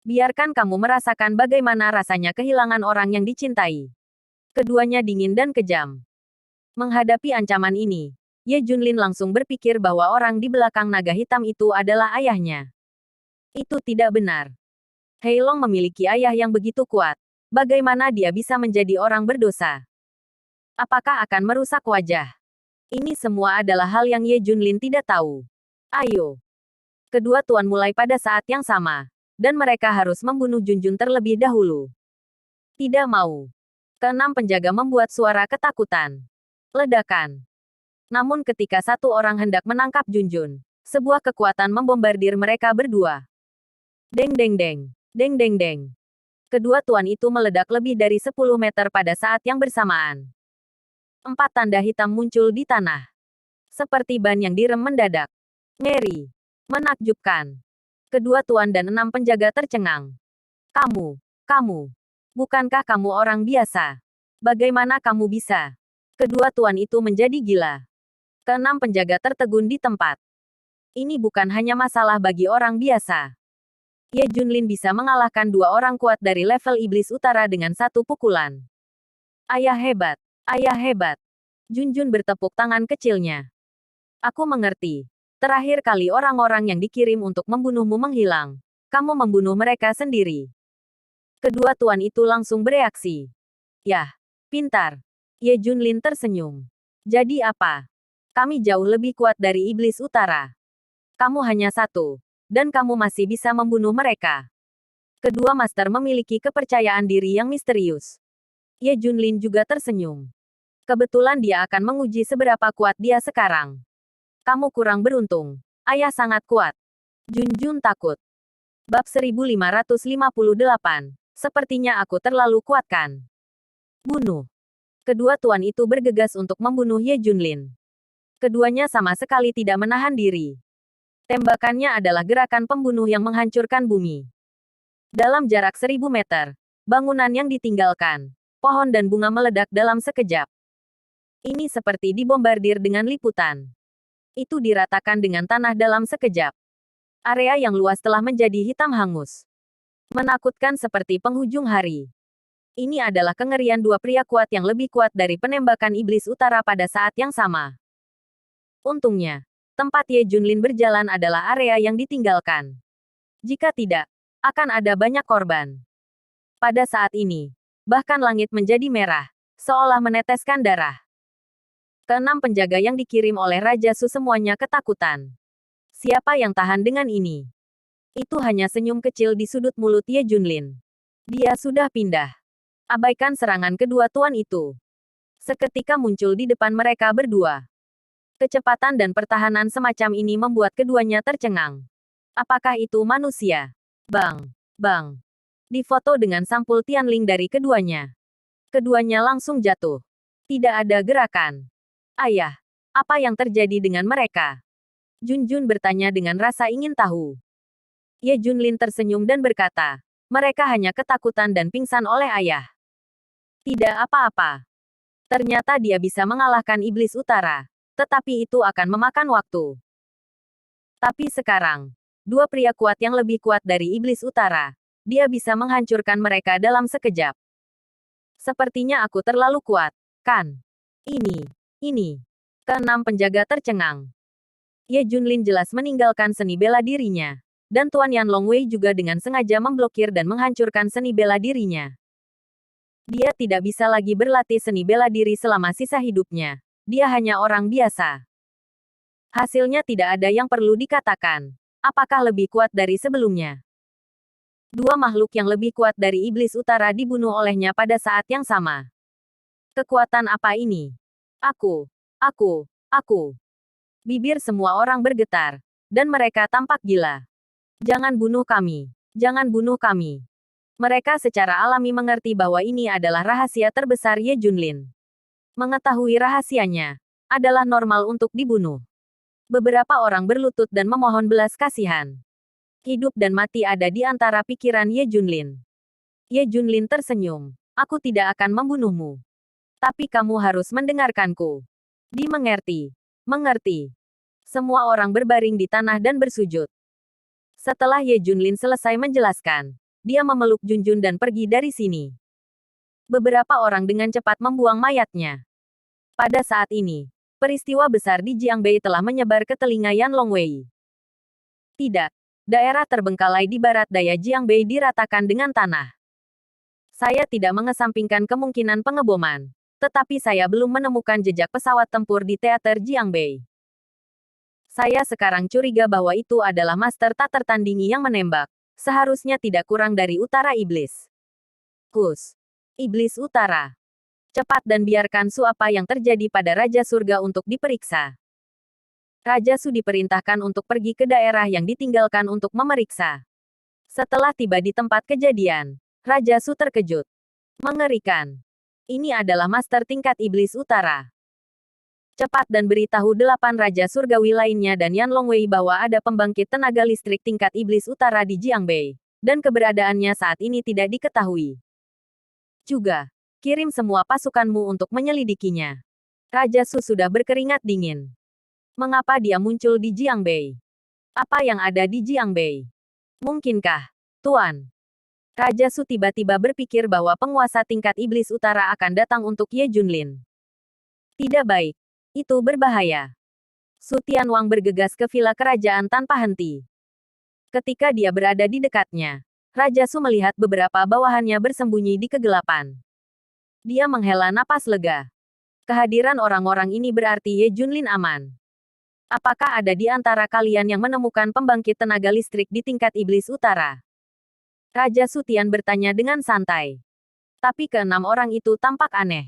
Biarkan kamu merasakan bagaimana rasanya kehilangan orang yang dicintai. Keduanya dingin dan kejam. Menghadapi ancaman ini, Ye Junlin langsung berpikir bahwa orang di belakang naga hitam itu adalah ayahnya. Itu tidak benar. Hei Long memiliki ayah yang begitu kuat. Bagaimana dia bisa menjadi orang berdosa? Apakah akan merusak wajah? Ini semua adalah hal yang Ye Junlin tidak tahu. Ayo. Kedua tuan mulai pada saat yang sama. Dan mereka harus membunuh Junjun terlebih dahulu. Tidak mau. Keenam penjaga membuat suara ketakutan. Ledakan. Namun ketika satu orang hendak menangkap Junjun, sebuah kekuatan membombardir mereka berdua. Deng deng deng. Deng deng deng. Kedua tuan itu meledak lebih dari 10 meter pada saat yang bersamaan. 4 tanda hitam muncul di tanah. Seperti ban yang direm mendadak. Ngeri. Menakjubkan. Kedua tuan dan 6 penjaga tercengang. Kamu. Bukankah kamu orang biasa? Bagaimana kamu bisa? Kedua tuan itu menjadi gila. Keenam penjaga tertegun di tempat. Ini bukan hanya masalah bagi orang biasa. Ye Junlin bisa mengalahkan 2 orang kuat dari level iblis utara dengan 1 pukulan. Ayah hebat. Ayah hebat. Junjun bertepuk tangan kecilnya. Aku mengerti. Terakhir kali orang-orang yang dikirim untuk membunuhmu menghilang. Kamu membunuh mereka sendiri. Kedua tuan itu langsung bereaksi. Yah, pintar. Ye Junlin tersenyum. Jadi apa? Kami jauh lebih kuat dari iblis utara. Kamu hanya 1. Dan kamu masih bisa membunuh mereka. Kedua master memiliki kepercayaan diri yang misterius. Ye Junlin juga tersenyum. Kebetulan dia akan menguji seberapa kuat dia sekarang. Kamu kurang beruntung. Ayah sangat kuat. Junjun takut. Bab 1558. Sepertinya aku terlalu kuatkan. Bunuh. Kedua tuan itu bergegas untuk membunuh Ye Junlin. Keduanya sama sekali tidak menahan diri. Tembakannya adalah gerakan pembunuh yang menghancurkan bumi. Dalam jarak 1000 meter, bangunan yang ditinggalkan, pohon dan bunga meledak dalam sekejap. Ini seperti dibombardir dengan liputan. Itu diratakan dengan tanah dalam sekejap. Area yang luas telah menjadi hitam hangus. Menakutkan seperti penghujung hari. Ini adalah kengerian 2 pria kuat yang lebih kuat dari penembakan iblis utara pada saat yang sama. Untungnya, tempat Ye Junlin berjalan adalah area yang ditinggalkan. Jika tidak, akan ada banyak korban. Pada saat ini, bahkan langit menjadi merah, seolah meneteskan darah. Keenam penjaga yang dikirim oleh Raja Su semuanya ketakutan. Siapa yang tahan dengan ini? Itu hanya senyum kecil di sudut mulut Ye Junlin. Dia sudah pindah. Abaikan serangan kedua tuan itu. Seketika muncul di depan mereka berdua. Kecepatan dan pertahanan semacam ini membuat keduanya tercengang. Apakah itu manusia? Bang! Bang! Difoto dengan sampul Tianling dari keduanya. Keduanya langsung jatuh. Tidak ada gerakan. Ayah, apa yang terjadi dengan mereka? Junjun bertanya dengan rasa ingin tahu. Ye Junlin tersenyum dan berkata, mereka hanya ketakutan dan pingsan oleh ayah. Tidak apa-apa. Ternyata dia bisa mengalahkan iblis utara. Tetapi itu akan memakan waktu. Tapi sekarang, 2 pria kuat yang lebih kuat dari iblis utara. Dia bisa menghancurkan mereka dalam sekejap. Sepertinya aku terlalu kuat, kan? Ini. Keenam penjaga tercengang. Ye Junlin jelas meninggalkan seni bela dirinya. Dan Tuan Yan Longwei juga dengan sengaja memblokir dan menghancurkan seni bela dirinya. Dia tidak bisa lagi berlatih seni bela diri selama sisa hidupnya. Dia hanya orang biasa. Hasilnya tidak ada yang perlu dikatakan. Apakah lebih kuat dari sebelumnya? 2 makhluk yang lebih kuat dari iblis utara dibunuh olehnya pada saat yang sama. Kekuatan apa ini? Aku. Bibir semua orang bergetar. Dan mereka tampak gila. Jangan bunuh kami. Jangan bunuh kami. Mereka secara alami mengerti bahwa ini adalah rahasia terbesar Ye Junlin. Mengetahui rahasianya adalah normal untuk dibunuh. Beberapa orang berlutut dan memohon belas kasihan. Hidup dan mati ada di antara pikiran Ye Junlin. Ye Junlin tersenyum. Aku tidak akan membunuhmu. Tapi kamu harus mendengarkanku. Dimengerti. Mengerti. Semua orang berbaring di tanah dan bersujud. Setelah Ye Junlin selesai menjelaskan, dia memeluk Junjun dan pergi dari sini. Beberapa orang dengan cepat membuang mayatnya. Pada saat ini, peristiwa besar di Jiangbei telah menyebar ke telinga Yan Longwei. Tidak. Daerah terbengkalai di barat daya Jiangbei diratakan dengan tanah. Saya tidak mengesampingkan kemungkinan pengeboman, tetapi saya belum menemukan jejak pesawat tempur di teater Jiangbei. Saya sekarang curiga bahwa itu adalah master tak tertandingi yang menembak. Seharusnya tidak kurang dari Utara Iblis. Kus. Iblis Utara. Cepat dan biarkan Su apa yang terjadi pada Raja Surga untuk diperiksa. Raja Su diperintahkan untuk pergi ke daerah yang ditinggalkan untuk memeriksa. Setelah tiba di tempat kejadian, Raja Su terkejut. Mengerikan. Ini adalah master tingkat Iblis Utara. Cepat dan beritahu 8 Raja Surgawi lainnya dan Yan Longwei bahwa ada pembangkit tenaga listrik tingkat Iblis Utara di Jiangbei, dan keberadaannya saat ini tidak diketahui. Juga, kirim semua pasukanmu untuk menyelidikinya. Raja Su sudah berkeringat dingin. Mengapa dia muncul di Jiangbei? Apa yang ada di Jiangbei? Mungkinkah, Tuan? Raja Su tiba-tiba berpikir bahwa penguasa tingkat Iblis Utara akan datang untuk Ye Junlin. Tidak baik. Itu berbahaya. Su Tianwang bergegas ke villa kerajaan tanpa henti. Ketika dia berada di dekatnya, Raja Su melihat beberapa bawahannya bersembunyi di kegelapan. Dia menghela napas lega. Kehadiran orang-orang ini berarti Ye Junlin aman. Apakah ada di antara kalian yang menemukan pembangkit tenaga listrik di tingkat Iblis Utara? Raja Su Tian bertanya dengan santai. Tapi keenam orang itu tampak aneh.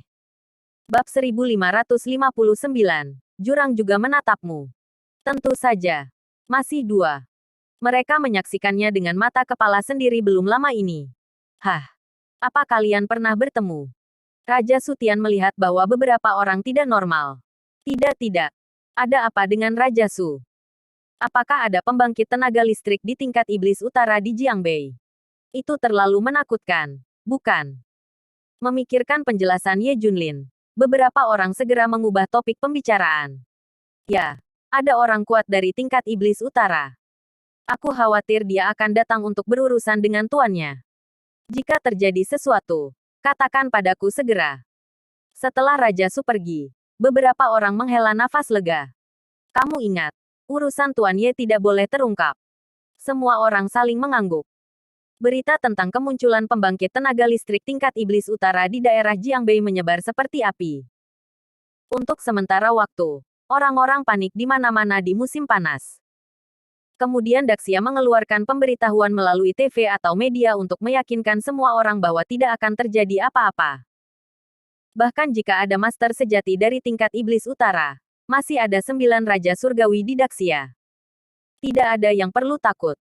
Bab 1559. Jurang juga menatapmu. Tentu saja. Masih 2. Mereka menyaksikannya dengan mata kepala sendiri belum lama ini. Hah? Apa kalian pernah bertemu? Raja Su Tian melihat bahwa beberapa orang tidak normal. Tidak. Ada apa dengan Raja Su? Apakah ada pembangkit tenaga listrik di tingkat Iblis Utara di Jiangbei? Itu terlalu menakutkan, bukan? Memikirkan penjelasan Ye Junlin, beberapa orang segera mengubah topik pembicaraan. Ya, ada orang kuat dari tingkat Iblis Utara. Aku khawatir dia akan datang untuk berurusan dengan tuannya. Jika terjadi sesuatu, katakan padaku segera. Setelah Raja Su pergi, beberapa orang menghela nafas lega. Kamu ingat, urusan Tuan Ye tidak boleh terungkap. Semua orang saling mengangguk. Berita tentang kemunculan pembangkit tenaga listrik tingkat Iblis Utara di daerah Jiangbei menyebar seperti api. Untuk sementara waktu, orang-orang panik di mana-mana di musim panas. Kemudian Daxia mengeluarkan pemberitahuan melalui TV atau media untuk meyakinkan semua orang bahwa tidak akan terjadi apa-apa. Bahkan jika ada master sejati dari tingkat Iblis Utara, masih ada 9 Raja Surgawi di Daxia. Tidak ada yang perlu takut.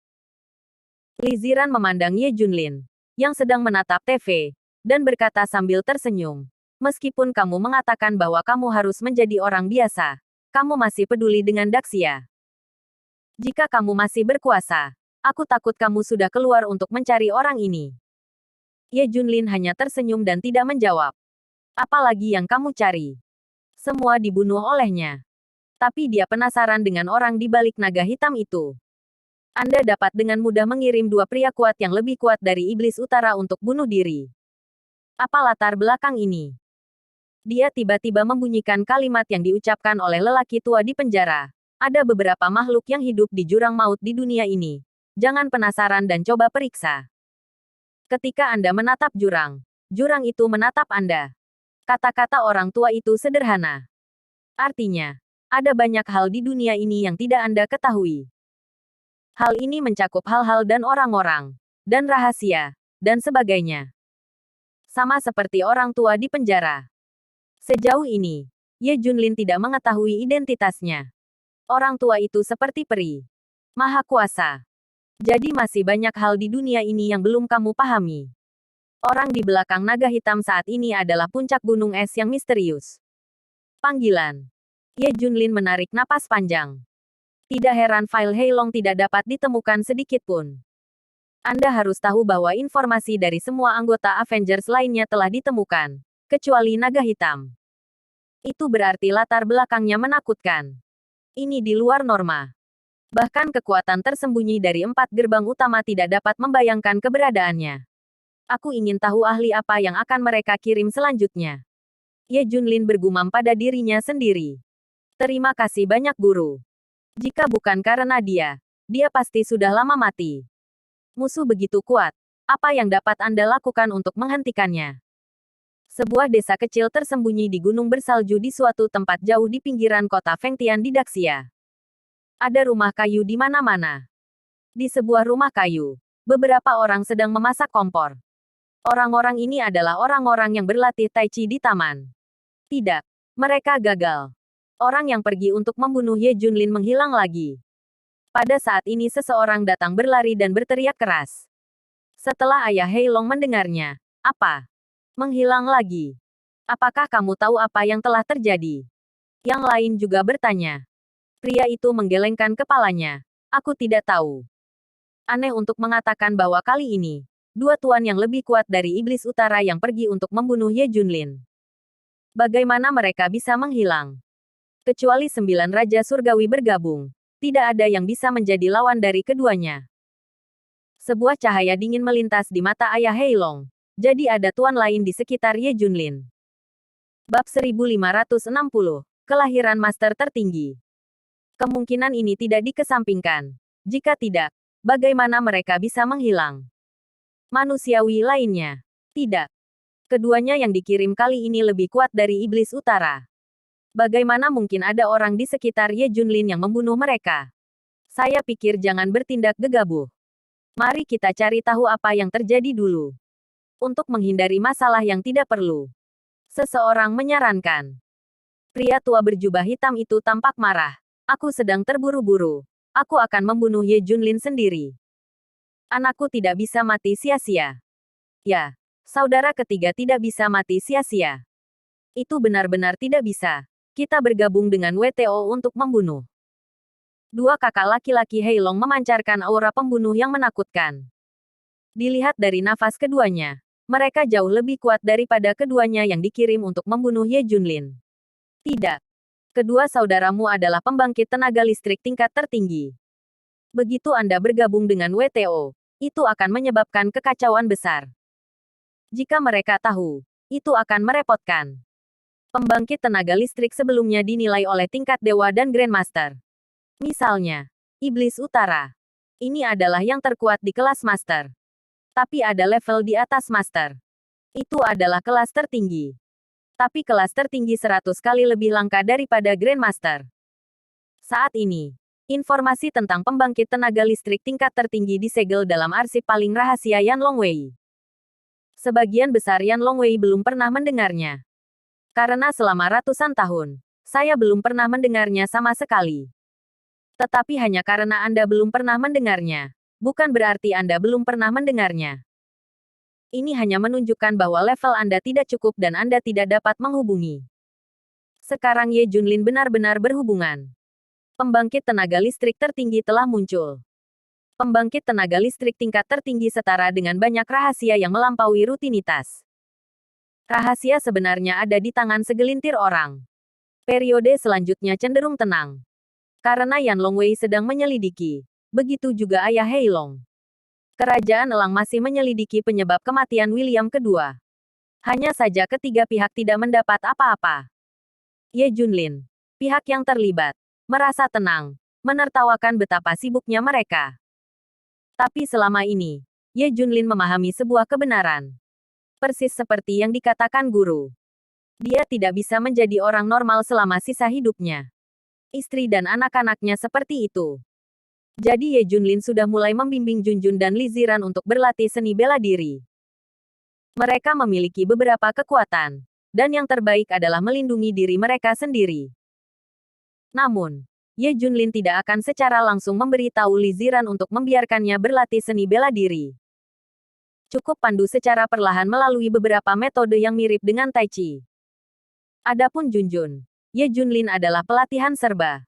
Li Ziran memandang Ye Junlin, yang sedang menatap TV, dan berkata sambil tersenyum. Meskipun kamu mengatakan bahwa kamu harus menjadi orang biasa, kamu masih peduli dengan Daxia. Jika kamu masih berkuasa, aku takut kamu sudah keluar untuk mencari orang ini. Ye Junlin hanya tersenyum dan tidak menjawab. Apalagi yang kamu cari? Semua dibunuh olehnya. Tapi dia penasaran dengan orang di balik naga hitam itu. Anda dapat dengan mudah mengirim 2 pria kuat yang lebih kuat dari Iblis Utara untuk bunuh diri. Apa latar belakang ini? Dia tiba-tiba membunyikan kalimat yang diucapkan oleh lelaki tua di penjara. Ada beberapa makhluk yang hidup di jurang maut di dunia ini. Jangan penasaran dan coba periksa. Ketika Anda menatap jurang, jurang itu menatap Anda. Kata-kata orang tua itu sederhana. Artinya, ada banyak hal di dunia ini yang tidak Anda ketahui. Hal ini mencakup hal-hal dan orang-orang, dan rahasia, dan sebagainya. Sama seperti orang tua di penjara. Sejauh ini, Ye Junlin tidak mengetahui identitasnya. Orang tua itu seperti peri. Maha kuasa. Jadi masih banyak hal di dunia ini yang belum kamu pahami. Orang di belakang naga hitam saat ini adalah puncak gunung es yang misterius. Panggilan. Ye Junlin menarik napas panjang. Tidak heran file Heilong tidak dapat ditemukan sedikit pun. Anda harus tahu bahwa informasi dari semua anggota Avengers lainnya telah ditemukan, kecuali naga hitam. Itu berarti latar belakangnya menakutkan. Ini di luar norma. Bahkan kekuatan tersembunyi dari 4 gerbang utama tidak dapat membayangkan keberadaannya. Aku ingin tahu ahli apa yang akan mereka kirim selanjutnya. Ye Junlin bergumam pada dirinya sendiri. Terima kasih banyak guru. Jika bukan karena dia pasti sudah lama mati. Musuh begitu kuat. Apa yang dapat Anda lakukan untuk menghentikannya? Sebuah desa kecil tersembunyi di gunung bersalju di suatu tempat jauh di pinggiran kota Fengtian di Daxia. Ada rumah kayu di mana-mana. Di sebuah rumah kayu, beberapa orang sedang memasak kompor. Orang-orang ini adalah orang-orang yang berlatih Tai Chi di taman. Tidak, mereka gagal. Orang yang pergi untuk membunuh Ye Junlin menghilang lagi. Pada saat ini seseorang datang berlari dan berteriak keras. Setelah ayah Hei Long mendengarnya, apa? Menghilang lagi. Apakah kamu tahu apa yang telah terjadi? Yang lain juga bertanya. Pria itu menggelengkan kepalanya. Aku tidak tahu. Aneh untuk mengatakan bahwa kali ini, dua tuan yang lebih kuat dari Iblis Utara yang pergi untuk membunuh Ye Junlin. Bagaimana mereka bisa menghilang? Kecuali 9 Raja Surgawi bergabung, tidak ada yang bisa menjadi lawan dari keduanya. Sebuah cahaya dingin melintas di mata ayah Hei Long. Jadi ada tuan lain di sekitar Ye Junlin. Bab 1560. Kelahiran Master Tertinggi. Kemungkinan ini tidak dikesampingkan. Jika tidak, bagaimana mereka bisa menghilang? Manusiawi lainnya. Tidak. Keduanya yang dikirim kali ini lebih kuat dari Iblis Utara. Bagaimana mungkin ada orang di sekitar Ye Junlin yang membunuh mereka? Saya pikir jangan bertindak gegabah. Mari kita cari tahu apa yang terjadi dulu. Untuk menghindari masalah yang tidak perlu. Seseorang menyarankan. Pria tua berjubah hitam itu tampak marah. Aku sedang terburu-buru. Aku akan membunuh Ye Junlin sendiri. Anakku tidak bisa mati sia-sia. Ya, saudara ketiga tidak bisa mati sia-sia. Itu benar-benar tidak bisa. Kita bergabung dengan WTO untuk membunuh. Dua kakak laki-laki Hei Long memancarkan aura pembunuh yang menakutkan. Dilihat dari nafas keduanya, mereka jauh lebih kuat daripada keduanya yang dikirim untuk membunuh Ye Junlin. Tidak. Kedua saudaramu adalah pembangkit tenaga listrik tingkat tertinggi. Begitu Anda bergabung dengan WTO, itu akan menyebabkan kekacauan besar. Jika mereka tahu, itu akan merepotkan. Pembangkit tenaga listrik sebelumnya dinilai oleh tingkat dewa dan Grandmaster. Misalnya, Iblis Utara. Ini adalah yang terkuat di kelas Master. Tapi ada level di atas Master. Itu adalah kelas tertinggi. Tapi kelas tertinggi 100 kali lebih langka daripada Grandmaster. Saat ini, informasi tentang pembangkit tenaga listrik tingkat tertinggi disegel dalam arsip paling rahasia Yan Longwei. Sebagian besar Yan Longwei belum pernah mendengarnya. Karena selama ratusan tahun, saya belum pernah mendengarnya sama sekali. Tetapi hanya karena Anda belum pernah mendengarnya, bukan berarti Anda belum pernah mendengarnya. Ini hanya menunjukkan bahwa level Anda tidak cukup dan Anda tidak dapat menghubungi. Sekarang Ye Junlin benar-benar berhubungan. Pembangkit tenaga listrik tertinggi telah muncul. Pembangkit tenaga listrik tingkat tertinggi setara dengan banyak rahasia yang melampaui rutinitas. Rahasia sebenarnya ada di tangan segelintir orang. Periode selanjutnya cenderung tenang. Karena Yan Longwei sedang menyelidiki. Begitu juga ayah Hei Long. Kerajaan Elang masih menyelidiki penyebab kematian William kedua. Hanya saja ketiga pihak tidak mendapat apa-apa. Ye Junlin, pihak yang terlibat, merasa tenang, menertawakan betapa sibuknya mereka. Tapi selama ini, Ye Junlin memahami sebuah kebenaran. Persis seperti yang dikatakan guru. Dia tidak bisa menjadi orang normal selama sisa hidupnya. Istri dan anak-anaknya seperti itu. Jadi Ye Junlin sudah mulai membimbing Junjun dan Li Ziran untuk berlatih seni bela diri. Mereka memiliki beberapa kekuatan, dan yang terbaik adalah melindungi diri mereka sendiri. Namun, Ye Junlin tidak akan secara langsung memberi tahu Li Ziran untuk membiarkannya berlatih seni bela diri. Cukup pandu secara perlahan melalui beberapa metode yang mirip dengan Tai Chi. Adapun Junjun, Ye Junlin adalah pelatihan serba.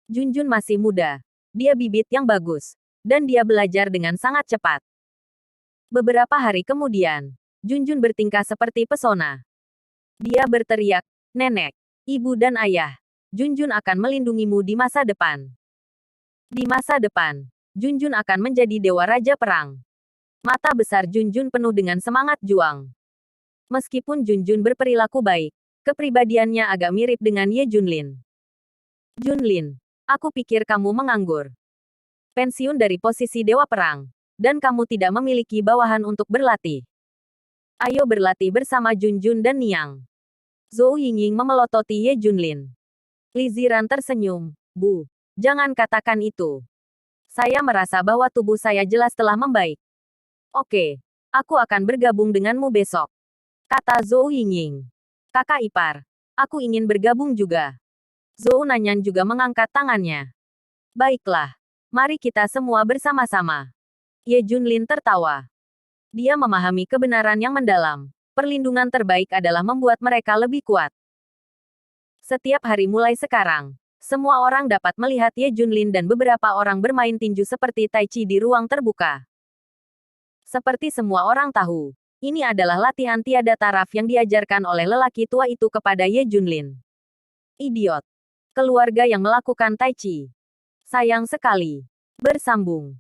Junjun masih muda. Dia bibit yang bagus, dan dia belajar dengan sangat cepat. Beberapa hari kemudian, Junjun bertingkah seperti pesona. Dia berteriak, "Nenek, ibu dan ayah, Junjun akan melindungimu di masa depan. Di masa depan, Junjun akan menjadi Dewa Raja Perang. Mata besar Junjun penuh dengan semangat juang. Meskipun Junjun berperilaku baik, kepribadiannya agak mirip dengan Ye Junlin. Junlin, aku pikir kamu menganggur. Pensiun dari posisi Dewa Perang, dan kamu tidak memiliki bawahan untuk berlatih. Ayo berlatih bersama Junjun dan Niang. Zhou Yingying memelototi Ye Junlin. Li Ziran tersenyum. Bu, jangan katakan itu. Saya merasa bahwa tubuh saya jelas telah membaik. Oke, aku akan bergabung denganmu besok, kata Zhou Yingying. Kakak ipar, aku ingin bergabung juga. Zhou Nanyan juga mengangkat tangannya. Baiklah, mari kita semua bersama-sama. Ye Junlin tertawa. Dia memahami kebenaran yang mendalam. Perlindungan terbaik adalah membuat mereka lebih kuat. Setiap hari mulai sekarang, semua orang dapat melihat Ye Junlin dan beberapa orang bermain tinju seperti Tai Chi di ruang terbuka. Seperti semua orang tahu, ini adalah latihan tiada taraf yang diajarkan oleh lelaki tua itu kepada Ye Junlin. Idiot. Keluarga yang melakukan Tai Chi. Sayang sekali. Bersambung.